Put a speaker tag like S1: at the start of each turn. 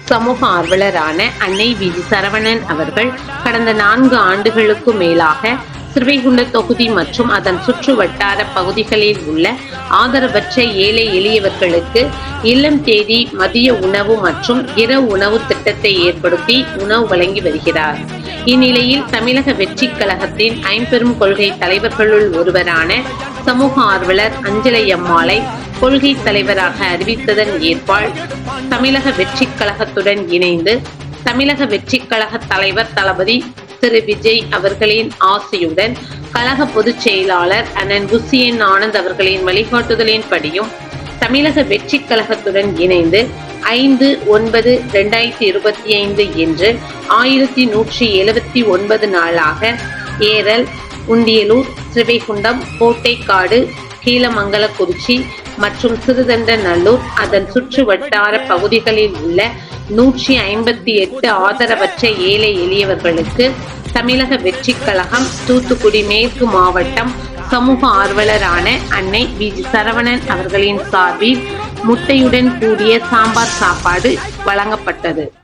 S1: சமூக ஆர்வலரான அன்னை வி.ஜி. சரவணன் அவர்கள் கடந்த 4 ஆண்டுகளுக்கு மேலாக ஸ்ரீவைகுண்ட தொகுதி மற்றும் அதன் சுற்று வட்டார பகுதிகளில் உள்ள ஆதரவற்ற ஏழை எளியவர்களுக்கு இல்லம் தேடி மதிய உணவு மற்றும் இரவு உணவு திட்டத்தை ஏற்படுத்தி உணவு வழங்கி வருகிறார். இந்நிலையில் தமிழக வெற்றி கழகத்தின் ஐம்பெரும் கொள்கை தலைவர்களுள் ஒருவரான சமூக ஆர்வலர் அஞ்சலை அம்மாளை கொள்கை தலைவராக அறிவித்ததன் ஏற்பால் தமிழக வெற்றி கழகத்துடன் இணைந்து தமிழக வெற்றி கழக தலைவர் தளபதி திரு விஜய் அவர்களின் ஆசையுடன் கழக பொதுச் செயலாளர் அண்ணன் புசியன் ஆனந்த் அவர்களின் வழிகாட்டுதலின்படியும் தமிழக வெற்றி கழகத்துடன் இணைந்து 5/9/2025 என்று 1179 நாளாக ஏரல், உண்டியலூர், ஸ்ரீவைகுண்டம், கோட்டைக்காடு, கீழமங்கலக்குறிச்சி மற்றும் சிறுதண்டநல்லூர் அதன் சுற்று வட்டார பகுதிகளில் உள்ள 158 ஆதரவற்ற ஏழை எளியவர்களுக்கு தமிழக வெற்றி கழகம் தூத்துக்குடி மேற்கு மாவட்டம் சமூக ஆர்வலரான அன்னை வி.ஜி. சரவணன் அவர்களின் சார்பில் முட்டையுடன் கூடிய சாம்பார் சாப்பாடு வழங்கப்பட்டது.